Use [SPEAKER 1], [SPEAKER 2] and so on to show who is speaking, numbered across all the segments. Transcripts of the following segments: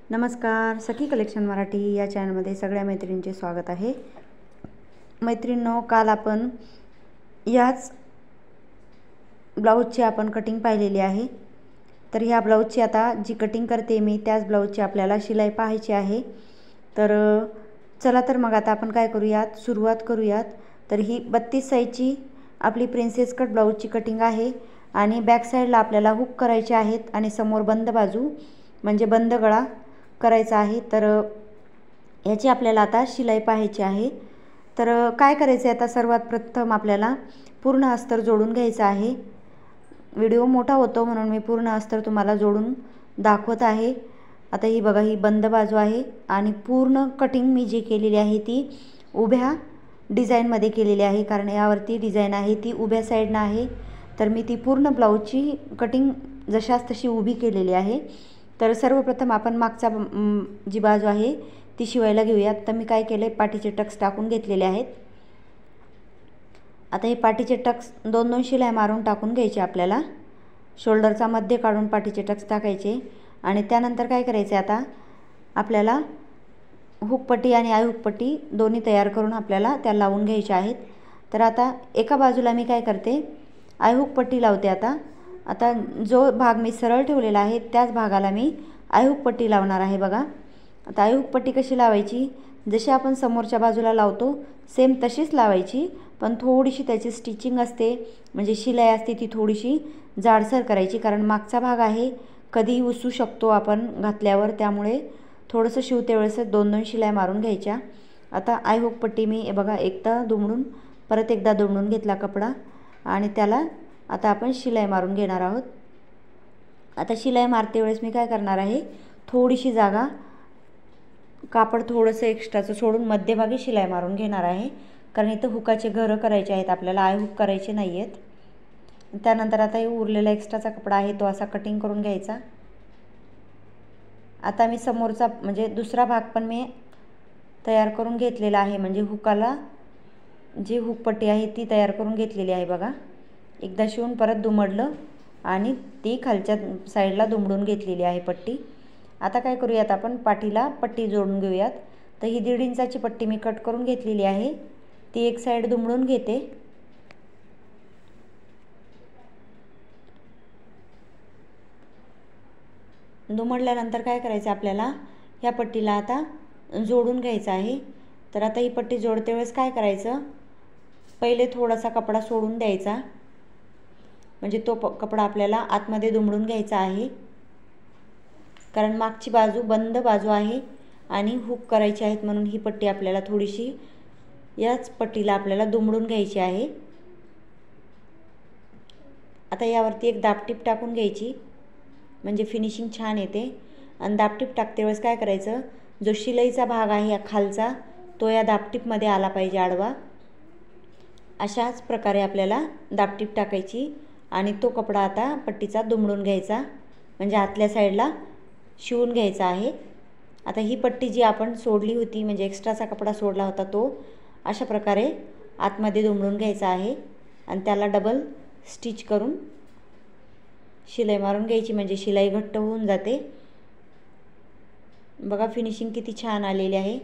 [SPEAKER 1] नमस्कार, सखी कलेक्शन मराठी या चॅनलमध्ये सगळ्या मैत्रिणींचे स्वागत आहे। मैत्रिणींनो, काल आपण याच ब्लाऊजची कटिंग पाहिलेली आहे। तर ह्या ब्लाऊजची आता जी कटिंग करते मी त्याच ब्लाऊजची आपल्याला शिलाई पाहायची आहे। तर चला तर मग आता आपण काय करूयात, सुरुवात करूयात। तर ही 32 साइजची आपली प्रिन्सेस कट ब्लाऊजची कटिंग आहे आणि बॅक साइडला आपल्याला हुक करायचे आहेत आणि समोर बंद बाजू म्हणजे बंद गळा करायचा आहे। तर याची आपल्याला आता शिलाई पाहायची आहे। तर काय करायचे, आता सर्वात प्रथम आपल्याला पूर्ण अस्तर जोडून घ्यायचं आहे। व्हिडिओ मोठा होतो म्हणून मी पूर्ण अस्तर तुम्हाला जोडून दाखवत आहे। आता ही बघा, ही बंद बाजू आहे आणि पूर्ण कटिंग मी जी केलेली आहे ती उभ्या डिझाइन मध्ये केलेली आहे, कारण यावरती डिझाइन आहे ती उभ्या साइडने आहे। तर मी ती पूर्ण ब्लाऊजची कटिंग जशास तशी उभी केलेली आहे। तर सर्वप्रथम आपण मागचा जी बाजू आहे ती शिवायला घेऊयात। तर मी काय केले, पाठीचे टक्स टाकून घेतलेले आहेत। आता हे पाठीचे टक्स दोन दोन शिलाई मारून टाकून घ्यायचे आपल्याला। शोल्डरचा मध्य काढून पाठीचे टक्स टाकायचे आणि त्यानंतर काय करायचे, आता आपल्याला हुक पट्टी आणि आय हुक पट्टी दोन्ही तयार करून आपल्याला त्या लावून घ्यायच्या आहेत। तर आता एका बाजूला मी काय करते, आय हुक पट्टी लावते। आता जो भाग मी सरळ ठेवलेला आहे त्याच भागाला मी आय हुक पट्टी लावणार आहे। बघा, आता आय हुक पट्टी कशी लावायची, जशी आपण समोरच्या बाजूला लावतो सेम तशीच लावायची, पण थोडीशी त्याची स्टिचिंग असते, म्हणजे शिलाई असते ती थोडीशी जाडसर करायची, कारण मागचा भाग आहे कधी उसू शकतो आपण घातल्यावर, त्यामुळे थोडंसं शिवते वेळेस दोन दोन शिलाई मारून घ्यायच्या। आता आय हुक पट्टी मी बघा एकदा दुमडून परत एकदा दुमडून घेतला कपडा आणि त्याला आता आपण शिलाई मारून घेणार आहोत। आता शिलाई मारते वेळेस मी काय करणार आहे, थोडीशी जागा कापड थोडंसं एक्स्ट्राचं सोडून मध्यभागी शिलाई मारून घेणार आहे, कारण इथं हुकाचे घरं करायचे आहेत आपल्याला, आय हुक करायचे नाही आहेत। त्यानंतर आता हे उरलेला एक्स्ट्राचा कपडा आहे तो असा कटिंग करून घ्यायचा। आता मी समोरचा म्हणजे दुसरा भाग पण मी तयार करून घेतलेला आहे, म्हणजे हुकाला जी हुक पट्टी आहे ती तयार करून घेतलेली आहे। बघा, एकदा शिवून परत दुमडलं आणि ती खालच्या साईडला दुमडून घेतलेली आहे पट्टी। आता काय करूयात, आपण पाठीला पट्टी जोडून घेऊयात। तर ही 1.5 इंचाची पट्टी मी कट करून घेतलेली आहे, ती एक साइड दुमडून घेते। दुमडल्यानंतर काय करायचं, आपल्याला ह्या पट्टीला आता जोडून घ्यायचं आहे। तर आता ही पट्टी जोडते वेळेस काय करायचं, पहिले थोडासा कपडा सोडून द्यायचा, म्हणजे तो कपडा आपल्याला आतमध्ये दुमडून घ्यायचा आहे, कारण मागची बाजू बंद बाजू आहे आणि हुक करायची आहेत, म्हणून ही पट्टी आपल्याला थोडीशी याच पट्टीला आपल्याला दुमडून घ्यायची आहे। आता यावरती एक दाबटीप टाकून घ्यायची, म्हणजे फिनिशिंग छान येते। आणि दाबटीप टाकते वेळेस काय करायचं, जो शिलाईचा भाग आहे या खालचा तो या दाबटीपमध्ये आला पाहिजे आडवा, अशाच प्रकारे आपल्याला दाबटीप टाकायची आणि तो कपडा आता पट्टीचा दुमडून घ्यायचा, म्हणजे आतल्या साईडला शिवून घ्यायचा आहे। आता ही पट्टी जी आपण सोडली होती, म्हणजे एक्स्ट्राचा कपडा सोडला होता, तो अशा प्रकारे आतमध्ये दुमडून घ्यायचा आहे आणि त्याला डबल स्टिच करून शिलाई मारून घ्यायची, म्हणजे शिलाई घट्ट होऊन जाते। बघा, फिनिशिंग किती छान आलेली आहे।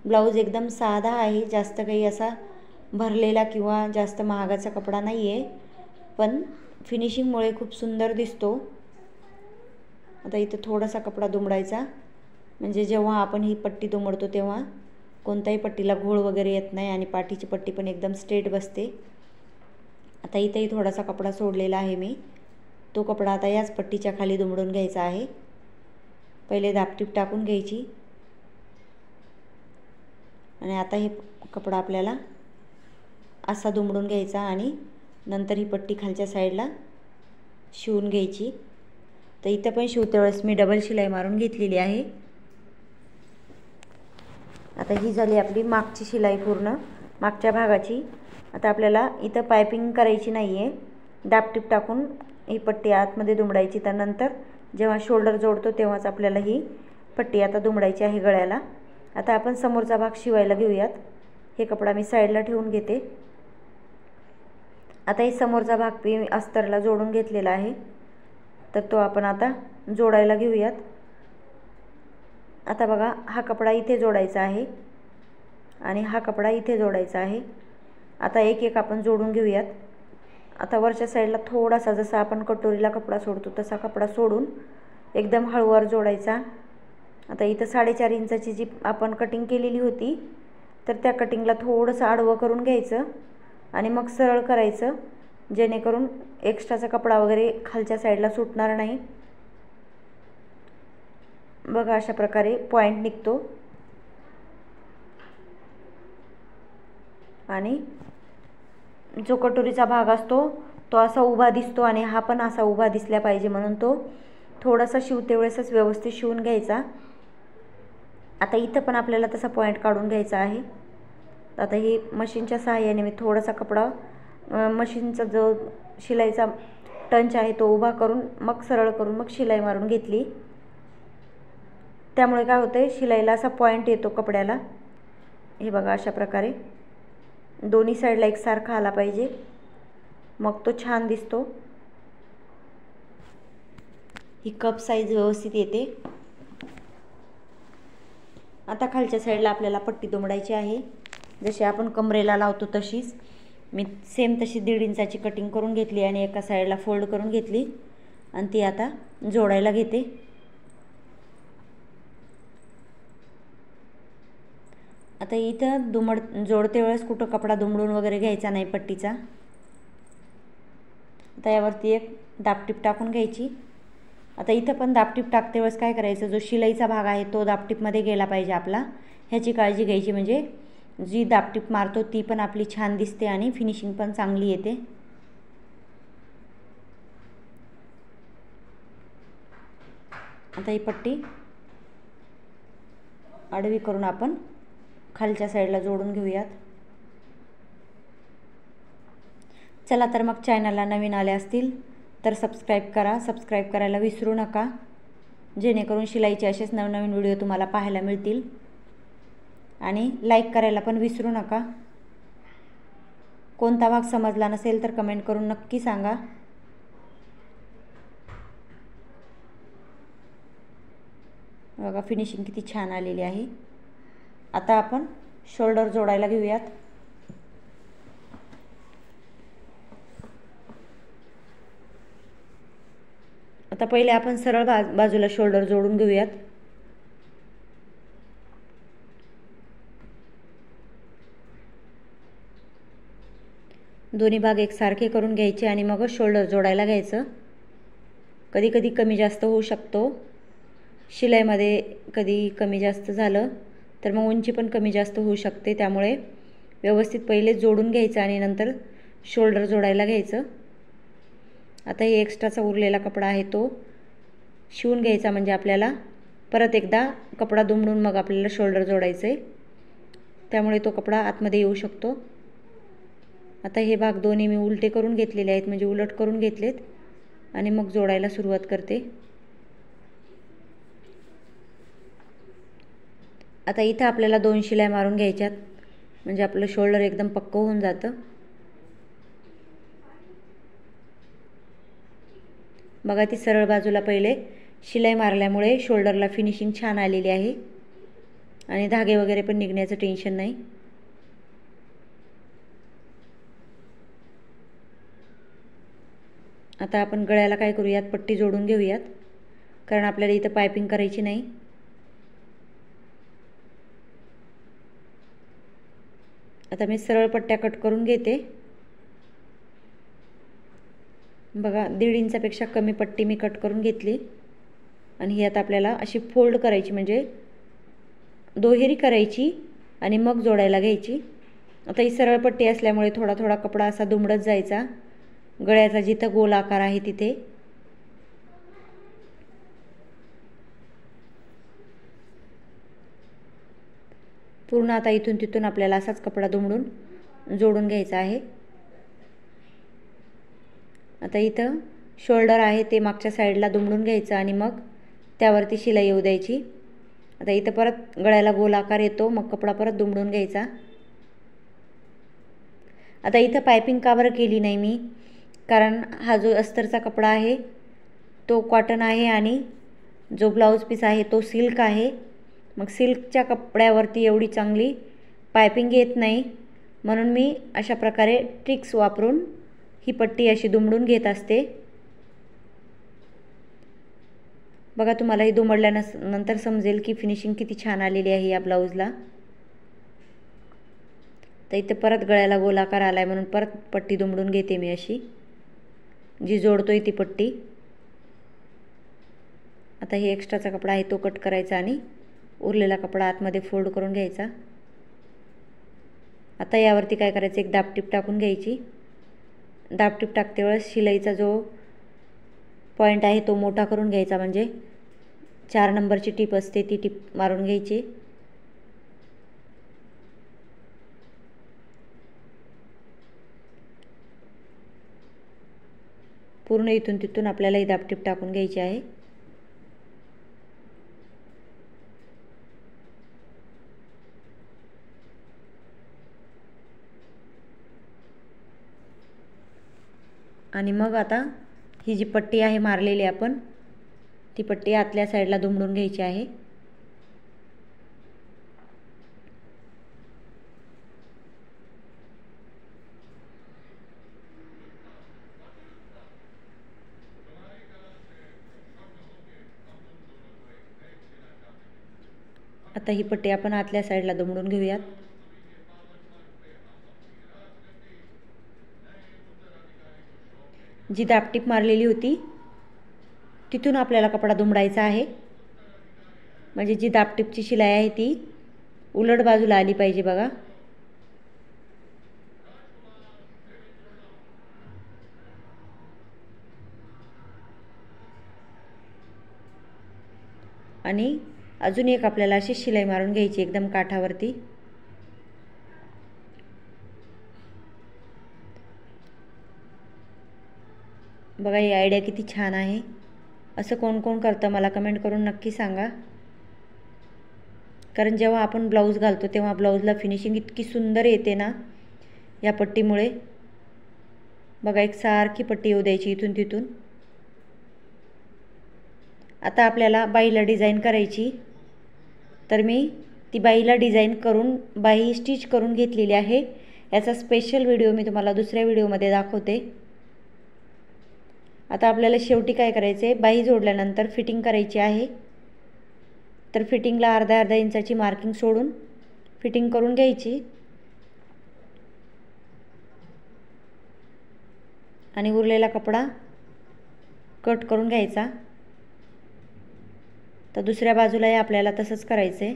[SPEAKER 1] ब्लाऊज एकदम साधा आहे, जास्त काही असा भरलेला किंवा जास्त महागाचा कपडा नाही आहे, पण फिनिशिंगमुळे खूप सुंदर दिसतो। आता इथं थोडासा कपडा दुमडायचा, म्हणजे जेव्हा आपण ही पट्टी दुमडतो तेव्हा कोणत्याही पट्टीला घोळ वगैरे येत नाही आणि पाठीची पट्टी पण एकदम स्ट्रेट बसते। आता इथंही थोडासा कपडा सोडलेला आहे मी, तो कपडा आता याच पट्टीच्या खाली दुमडून घ्यायचा आहे। पहिले दाबटीप टाकून घ्यायची आणि आता हे कपडा आपल्याला असा दुमडून घ्यायचा आणि नंतर ही पट्टी खालच्या साईडला शिवून घ्यायची। तर इथं पण शिवते वेळेस मी डबल शिलाई मारून घेतलेली आहे। आता ही झाली आपली मागची शिलाई पूर्ण मागच्या भागाची। आता आपल्याला इथं पायपिंग करायची नाही आहे, दाबटीप टाकून ही पट्टी आतमध्ये दुमडायची। त्यानंतर जेव्हा शोल्डर जोडतो तेव्हाच आपल्याला ही पट्टी आता दुमडायची आहे गळ्याला। आता आपण समोरचा भाग शिवायला घेऊयात। हे कपडा मी साईडला ठेवून घेते। आता ही समोरचा भाग मी अस्तरला जोडून घेतलेला आहे, तर तो आपण आता जोडायला घेऊयात। आता बघा, हा कपडा इथे जोडायचा आहे आणि हा कपडा इथे जोडायचा आहे. आता एक एक आपण जोडून घेऊयात. आता वरच्या साईडला थोडासा, जसा आपण कटोरीला कपडा सोडतो तसा कपडा सोडून एकदम हळूवार जोडायचा. आता इथं 4.5 इंचाची जी आपण कटिंग केलेली होती, तर त्या कटिंगला थोडंसं आडवं करून घ्यायचं आणि मग सरळ करायचं, जेणेकरून एक्स्ट्राचा कपडा वगैरे खालच्या साईडला सुटणार नाही. बघा, अशा प्रकारे पॉइंट निघतो आणि जो कटोरीचा भाग असतो तो असा उभा दिसतो आणि हा पण असा उभा दिसला पाहिजे, म्हणून तो थोडासा शिवते वेळेसच व्यवस्थित शिवून घ्यायचा. आता इथं पण आपल्याला तसा पॉइंट काढून घ्यायचा आहे. आता ही मशीनच्या सहाय्याने मी थोडासा कपडा, मशीनचा जो शिलाईचा टंच आहे तो उभा करून मग सरळ करून मग शिलाई मारून घेतली. त्यामुळे काय होते, शिलाईला असा पॉइंट येतो कपड्याला. हे बघा, अशा प्रकारे दोन्ही साईडला एकसारखा आला पाहिजे, मग तो छान दिसतो. ही कप साईज व्यवस्थित येते. आता खालच्या साईडला आपल्याला पट्टी दुमडायची आहे. जशी आपण कमरेला लावतो तशीच मी सेम तशी 1.5 इंचाची कटिंग करून घेतली आणि एका साईडला फोल्ड करून घेतली आणि ती आता जोडायला घेते. आता इथं जोडते वेळेस कुठं कपडा दुमडून वगैरे घ्यायचा नाही पट्टीचा. आता यावरती एक दाबटीप टाकून घ्यायची. आता इथं पण दाबटीप टाकते वेळेस काय करायचं, जो शिलाईचा भाग आहे तो दाबटीपमध्ये गेला पाहिजे आपला, ह्याची काळजी घ्यायची. म्हणजे जी दाबटीप मारतो ती पण आपली छान दिसते आणि फिनिशिंग पण चांगली येते. आता ही पट्टी आडवी करून आपण खालच्या साईडला जोडून घेऊयात. चला तर मग, चॅनलला नवीन आले असतील तर सबस्क्राईब करा. सबस्क्राईब करायला विसरू नका, जेणेकरून शिलाईचे असेच नवनवीन व्हिडिओ तुम्हाला पाहायला मिळतील. आणि लाईक करायला पण विसरू नका. कोणता भाग समजला नसेल तर कमेंट करून नक्की सांगा. बघा, फिनिशिंग किती छान आलेली आहे. आता आपण शोल्डर जोडायला घेऊयात. आता पहिले आपण सरळ बाजूला शोल्डर जोडून घेऊयात. दोन्ही भाग एकसारखे करून घ्यायचे आणि मग शोल्डर जोडायला घ्यायचं. कधी कधी कमी जास्त होऊ शकतो शिलाईमध्ये, कधी कमी जास्त झालं तर मग उंची पण कमी जास्त होऊ शकते. त्यामुळे व्यवस्थित पहिले जोडून घ्यायचं आणि नंतर शोल्डर जोडायला घ्यायचं. आता हे एक्स्ट्राचा उरलेला कपडा आहे तो शिवून घ्यायचा, म्हणजे आपल्याला परत एकदा कपडा दुमडून मग आपल्याला शोल्डर जोडायचं आहे. त्यामुळे तो कपडा आतमध्ये येऊ शकतो. आता हे भाग दोन्ही मी उलटे करून घेतलेले आहेत, म्हणजे उलट करून घेतलेत आणि मग जोडायला सुरुवात करते. आता इथं आपल्याला 2 शिलाई मारून घ्यायच्यात, म्हणजे आपलं शोल्डर एकदम पक्कं होऊन जातं. बघा, ती सरळ बाजूला पहिले शिलाई मारल्यामुळे शोल्डरला फिनिशिंग छान आलेली आहे आणि धागे वगैरे पण निघण्याचं टेन्शन नाही. आता आपण गळ्याला काय करूयात, पट्टी जोडून घेऊयात, कारण आपल्याला इथं पायपिंग करायची नाही. आता मी सरळ पट्ट्या कट करून घेते. बघा, 1.5 इंचापेक्षा कमी पट्टी मी कट करून घेतली आणि ही आता आपल्याला अशी फोल्ड करायची, म्हणजे दुहेरी करायची आणि मग जोडायला घ्यायची. आता ही सरळ पट्टी असल्यामुळे थोडा थोडा कपडा असा दुमडत जायचा गळ्याचा जिथं गोल आकार आहे तिथे. पूर्ण आता इथून तिथून आपल्याला असाच कपडा दुमडून जोडून घ्यायचा आहे. आता इथं शोल्डर आहे ते मागच्या साईडला दुमडून घ्यायचं आणि मग त्यावरती शिलाई येऊ द्यायची. आता इथं परत गळ्याला गोल आकार येतो, मग कपडा परत दुमडून घ्यायचा. आता इथं पायपिंग का बरं केली नाही मी, कारण हा जो अस्तरचा कपडा आहे तो कॉटन आहे आणि जो ब्लाऊज पीस आहे तो सिल्क आहे. मग सिल्कच्या कपड्यावरती एवढी चांगली पायपिंग येत नाही, म्हणून मी अशा प्रकारे ट्रिक्स वापरून ही पट्टी अशी दुमडून घेत असते. बघा, तुम्हाला ही दुमडल्यानंतर समजेल की फिनिशिंग किती छान आलेली आहे या ब्लाऊजला. तर इथे परत गळ्याला गोलाकार आलाय म्हणून परत पट्टी दुमडून घेते मी अशी, जी जोडतोय ती पट्टी. आता हे एक्स्ट्राचा कपडा आहे तो कट करायचा आणि उरलेला कपडा आतमध्ये फोल्ड करून घ्यायचा. आता यावरती काय करायचं, एक दाबटीप टाकून घ्यायची. दाबटीप टाकते वेळेस शिलाईचा जो पॉईंट आहे तो मोठा करून घ्यायचा, म्हणजे 4 नंबरची टीप असते ती टीप मारून घ्यायची. पूर्ण इथून तिथून आपल्याला ही दाबटीप टाकून घ्यायची आहे. आणि मग आता ही जी पट्टी आहे मारलेली आपण, ती पट्टी आतल्या साईडला दुमडून घ्यायची आहे. आता ही पट्टी आपण आतल्या साईडला दुमडून घेऊयात. जी दाबटीप मारलेली होती तिथून आपल्याला कपडा दुमडायचा आहे, म्हणजे जी दाबटीपची शिलाई आहे ती उलट बाजूला आली पाहिजे बघा. आणि अजून एक आपल्याला अशी शिलाई मारून घ्यायची एकदम काठावरती. बघा, ही आयडिया किती छान आहे. असं कोण कोण करतं मला कमेंट करून नक्की सांगा, कारण जेव्हा आपण ब्लाऊज घालतो तेव्हा ब्लाऊजला फिनिशिंग इतकी सुंदर येते ना या पट्टीमुळे. बघा, एक सारखी पट्टी येऊ द्यायची इथून तिथून. आता आपल्याला बाहीला डिझाईन करायची, तर मी ती बाहीला डिझाईन करून बाही स्टिच करून घेतलेली आहे. याचा स्पेशल व्हिडिओ मी तुम्हाला दुसऱ्या व्हिडिओमध्ये दाखवते. आता आपल्याला शेवटी काय करायचे, बाही जोडल्यानंतर फिटिंग करायची आहे. तर फिटिंगला अर्धा इंचाची मार्किंग सोडून फिटिंग करून घ्यायची आणि उरलेला कपडा कट करून घ्यायचा. तर दुसऱ्या बाजूलाही आपल्याला तसंच करायचं आहे.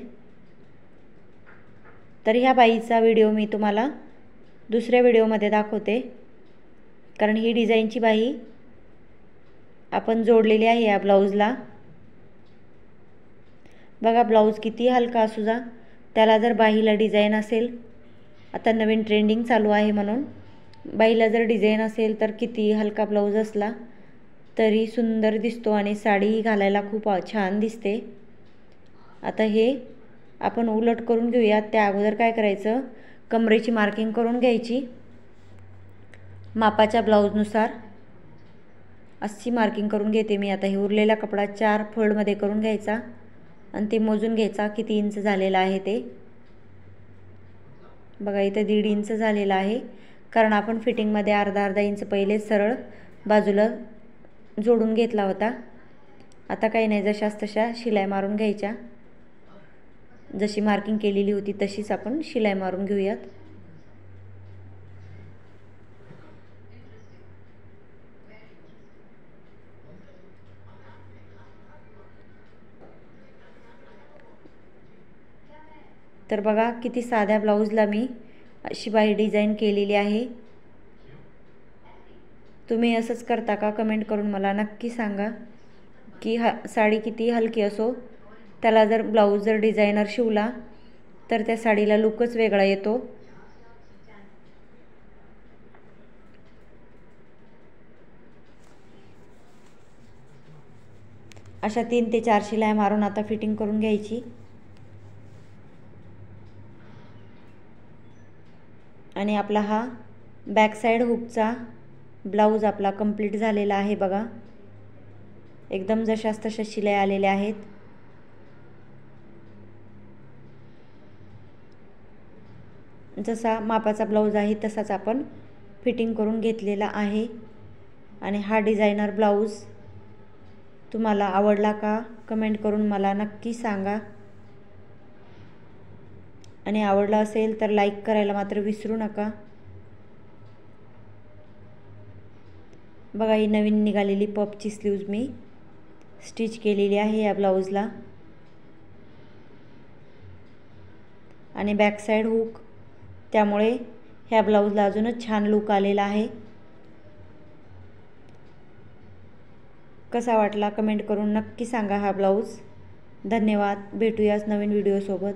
[SPEAKER 1] तर ह्या बाहीचा व्हिडिओ मी तुम्हाला दुसऱ्या व्हिडिओमध्ये दाखवते, कारण ही डिझाईनची बाही आपण जोडलेली आहे या ब्लाऊजला. बघा, ब्लाऊज किती हलका असू जा, त्याला जर बाहीला डिझाईन असेल, आता नवीन ट्रेंडिंग चालू आहे म्हणून बाहीला जर डिझाईन असेल तर किती हलका ब्लाऊज असला तरी सुंदर दिसतो आणि साडी घालायला खूप छान दिसते. आता हे आपण उलट करून घेऊयात. त्या अगोदर काय करायचं, कमरेची मार्किंग करून घ्यायची मापाच्या ब्लाऊजनुसार. अशी मार्किंग करून घेते मी. आता हे उरलेला कपडा 4 फोल्डमध्ये करून घ्यायचा आणि ते मोजून घ्यायचा किती इंच झालेला आहे ते. बघा, इथं 1.5 इंच झालेला आहे, कारण आपण फिटिंगमध्ये अर्धा इंच पहिले सरळ बाजूला जोडून घेतला होता. आता काही नाही, जशास तशा शिलाई मारून घ्यायच्या. जशी मार्किंग केलेली होती तशीच आपण शिलाई मारून घेऊयात. तर बघा, किती साध्या ब्लाऊजला मी अशी बाही डिझाईन केलेली आहे. तुम्ही असंच करता का? कमेंट करून मला नक्की सांगा की साडी किती हलकी असो, त्याला जर ब्लाऊज जर डिझायनर शिवला तर त्या साडीला लुकच वेगळा येतो. अशा 3 ते 4 शिलाई मारून आता फिटिंग करून घ्यायची. आणि आपला हा बॅक साईड हुकचा ब्लाऊज आपला कंप्लीट झालेला आहे. बघा, एकदम जशास तशा शिलाई आलेल्या आहेत. जसा मापाचा ब्लाऊज आहे तसाच आपण फिटिंग करून घेतलेला आहे। आणि हा डिझायनर ब्लाऊज तुम्हाला आवडला का कमेंट करून मला नक्की सांगा। आणि आवडला असेल तर लाईक करायला मात्र विसरू नका। बघा, ही नवीन निघालेली पफची स्लीव्ज मी स्टिच केलेली आहे या ब्लाऊजला। आणि बॅक साइड हुक, त्यामुळे ह्या ब्लाऊजला अजूनच छान लुक आलेला आहे। कसा वाटला कमेंट करून नक्की सांगा हा ब्लाऊज। धन्यवाद, भेटूयाच नवीन व्हिडिओ सोबत।